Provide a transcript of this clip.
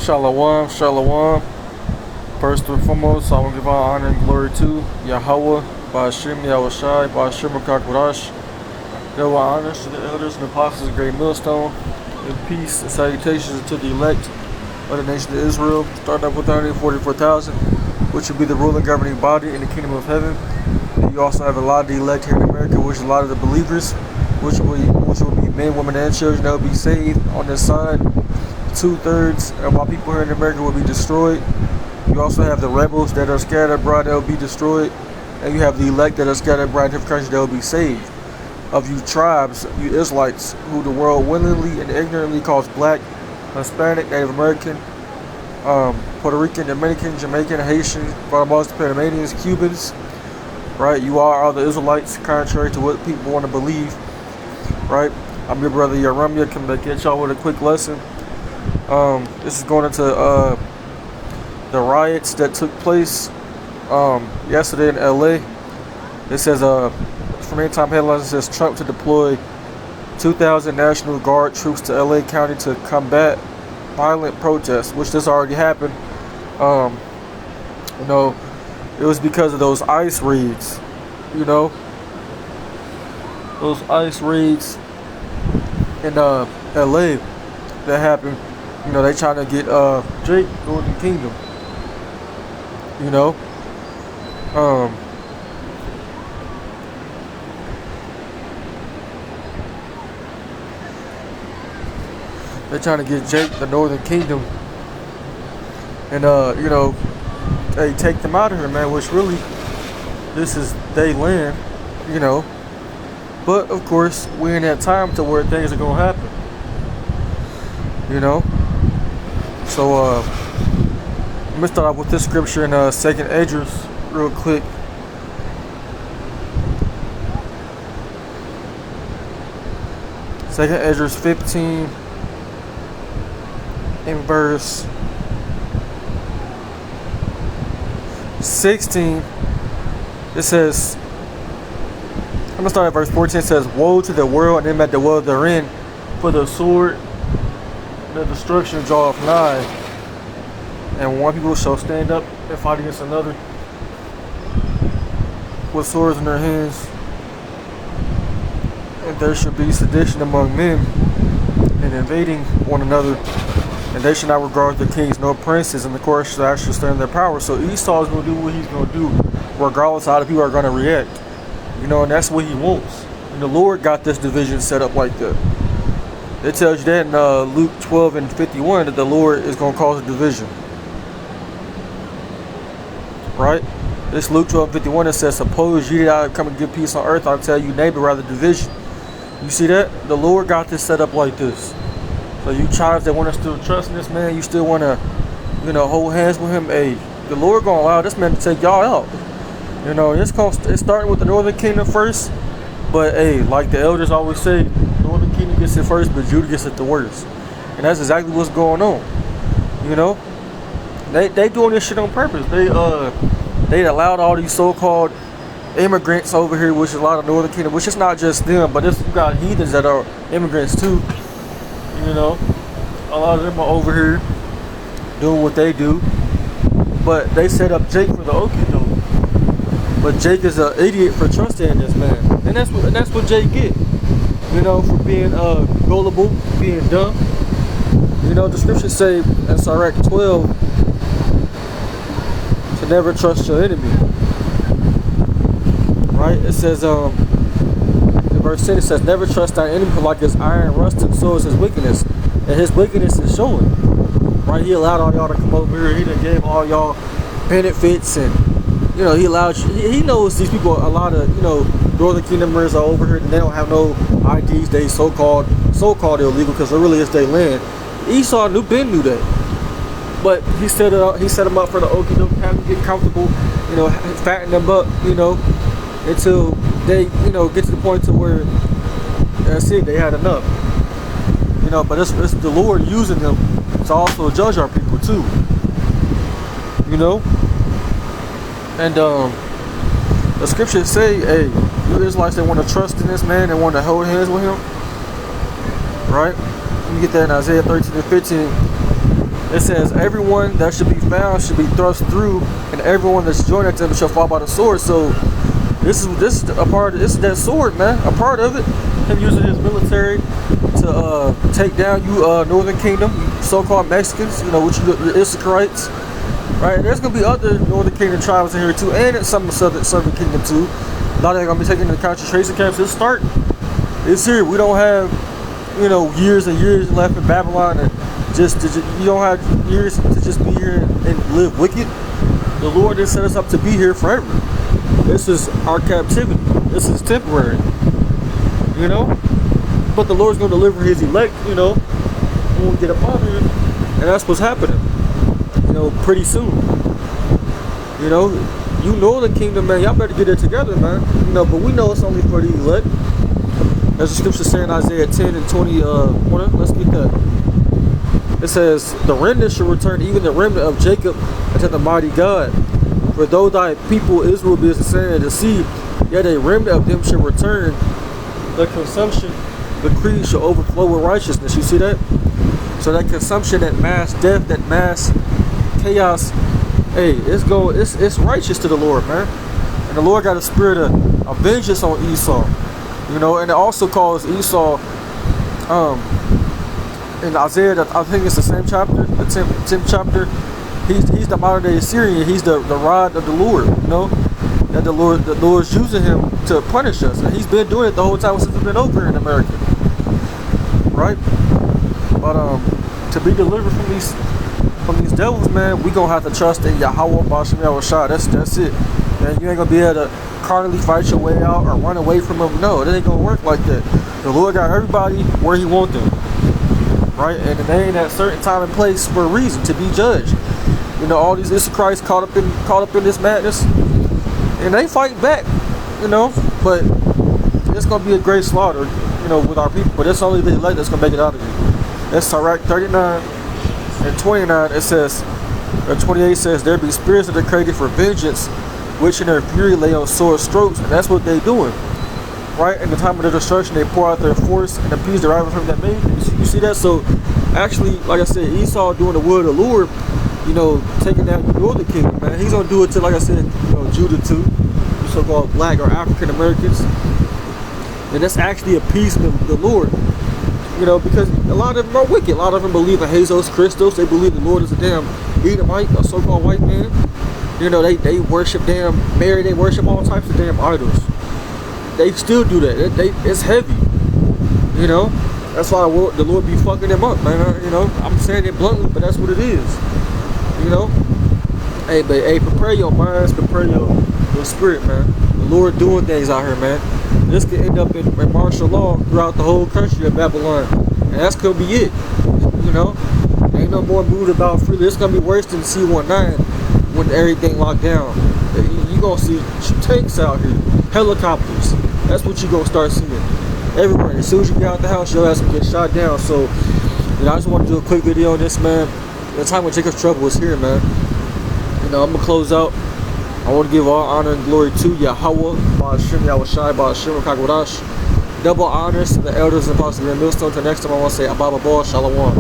Shalom, shalom. First and foremost, I want to give all honor and glory to Yahweh, Ba'ashem Yahushai, Ba'ashem Rakakwadash. Double honors to the elders and apostles of Great Millstone, and peace and salutations to the elect of the nation of Israel. Starting up with 144,000, which will be the ruling governing body in the kingdom of heaven. And you also have a lot of the elect here in America, which is a lot of the believers, which will be men, women, and children that will be saved on this side. 2/3 of our people here in America will be destroyed. You also have the rebels that are scattered abroad that will be destroyed. And you have the elect that are scattered abroad in different countries that will be saved. Of you tribes, you Israelites, who the world willingly and ignorantly calls black, Hispanic, Native American, Puerto Rican, Dominican, Jamaican, Haitian, Guatemalans, Panamanians, Cubans, right? You are all the Israelites, contrary to what people want to believe, right? I'm your brother Yaramia, coming to get y'all with a quick lesson. This is going into the riots that took place yesterday in LA. It says from Anytime Headlines, it says Trump to deploy 2,000 National Guard troops to LA County to combat violent protests, which this already happened. It was because of those ICE raids, those ICE raids in LA that happened. They trying to get Jake Northern Kingdom. They're trying to get Jake the Northern Kingdom, and they take them out of here, man. Which really, this is they land, But of course, we in that time to where things are gonna happen, So I'm gonna start off with this scripture in 2nd Esdras real quick. Second Esdras 15 in verse 16. It says, I'm gonna start at verse 14. It says, "Woe to the world and them that dwell therein, for the sword the destruction draweth nigh, and one people shall stand up and fight against another with swords in their hands, and there shall be sedition among men, and invading one another, and they shall not regard the kings nor princes, and the court shall actually stand in their power." So Esau is going to do what he's going to do, regardless of how the people are going to react, and that's what he wants. And the Lord got this division set up like that. It tells you that in Luke 12 and 51 that the Lord is going to cause a division. Right? This Luke 12 and 51, it says, "Suppose ye that I come and give peace on earth, I'll tell you neighbor, rather division." You see that? The Lord got this set up like this. So you tribes that want to still trust in this man, you still want to, hold hands with him. Hey, the Lord going to allow this man to take y'all out. It's starting with the Northern Kingdom first. But hey, like the elders always say, Northern Kingdom gets it first, but Judah gets it the worst. And that's exactly what's going on. They doing this shit on purpose. They allowed all these so-called immigrants over here, which is a lot of Northern Kingdom, which is not just them, but you got heathens that are immigrants too. A lot of them are over here doing what they do. But they set up Jake for the okie-doke. But Jake is an idiot for trusting in this man. And that's what Jake get. For being gullible, being dumb. The scriptures say in Sirach 12 to never trust your enemy. Right? It says in verse 10, it says, "Never trust thine enemy, for like his iron rusted, so is his wickedness." And his wickedness is showing. Right? He allowed all y'all to come over here. He done gave all y'all benefits, and he allowed he knows these people, a lot of Northern Kingdom members are over here and they don't have no IDs. They so-called illegal because it really is their land. Esau knew that, but he set them up for the okie doke, have them get comfortable, fatten them up, until they get to the point to where that's it, they had enough. But it's the Lord using them to also judge our people too. And the scriptures say, hey, you Israelites that want to trust in this man and want to hold hands with him, right? You get that in Isaiah 13 and 15. It says everyone that should be found should be thrust through, and everyone that's joined at them shall fall by the sword. So this is a part. This is that sword, man. A part of it. Him using his military to take down you Northern Kingdom, so-called Mexicans. You know, which you Issacharites, right? And there's gonna be other Northern Kingdom tribes in here too, and some of the Southern Kingdom too. A lot of them are gonna be taken to concentration camps. It's here. We don't have, you know, years and years left in Babylon, and you don't have years to just be here and live wicked. The Lord didn't set us up to be here forever. This is our captivity. This is temporary, you know. But the Lord's gonna deliver His elect, you know, when we get up out here, and that's what's happening, you know, pretty soon. You know the kingdom, man. Y'all better get it together, man. You know, but we know it's only for the elect. As the scripture says in Isaiah 10 and 20, let's get that. It says, the remnant shall return, even the remnant of Jacob, unto the mighty God. For though thy people Israel be as the sand of the sea, yet a remnant of them shall return. The consumption decree shall overflow with righteousness. You see that? So that consumption, that mass death, that mass chaos, hey, it's righteous to the Lord, man. And the Lord got a spirit of vengeance on Esau. You know, and it also calls Esau, in Isaiah, I think it's the same chapter, the 10th chapter, he's the modern day Assyrian. He's the rod of the Lord, you know, that the Lord's using him to punish us. And he's been doing it the whole time since we've been over in America, right? But to be delivered from these devils, man, we gonna have to trust in Yahweh Ba'ashem Yahushua. That's it. And you ain't gonna be able to carnally fight your way out or run away from them. No, it ain't gonna work like that. The Lord got everybody where He wants them, right? And they ain't at a certain time and place for a reason to be judged. You know, all these Issacharites caught up in this madness, and they fight back. You know, but it's gonna be a great slaughter, you know, with our people. But it's only the elect that's gonna make it out of here. That's Sirach 39 and 29. It says, or 28 says, there be spirits that are created for vengeance, which in their fury lay on sword strokes, and that's what they doing. Right? In the time of their destruction, they pour out their force and appease the rival from that made. You see that? So, actually, like I said, Esau doing the will of the Lord, you know, taking down the Northern Kingdom, man. He's gonna do it to, like I said, you know, Judah too, so-called Black or African Americans, and that's actually appeasing the Lord. You know, because a lot of them are wicked. A lot of them believe in Jesus Christos. They believe the Lord is a damn Edomite, a so-called white man. You know, they worship damn Mary. They worship all types of damn idols. They still do that. It's heavy. You know, that's why the Lord be fucking them up, man. You know, I'm saying it bluntly, but that's what it is. You know, hey, prepare your minds, prepare your spirit, man. The Lord doing things out here, man. This could end up in martial law throughout the whole country of Babylon, and that's gonna be it. You know, ain't no more moved about freely. It's gonna be worse than C-19 when everything locked down. You gonna see tanks out here, helicopters. That's what you gonna start seeing everywhere. As soon as you get out the house, your ass will get shot down. So, you know, I just want to do a quick video on this, man. The time when Jacob's trouble is here, man. You know, I'm gonna close out. I want to give all honor and glory to Yahweh, Ba'ashem Yahushai, Ba'ashem Kakwadash. Double honors to the elders and apostles of the millstone. Till next time, I want to say Abba Ball, Shalom.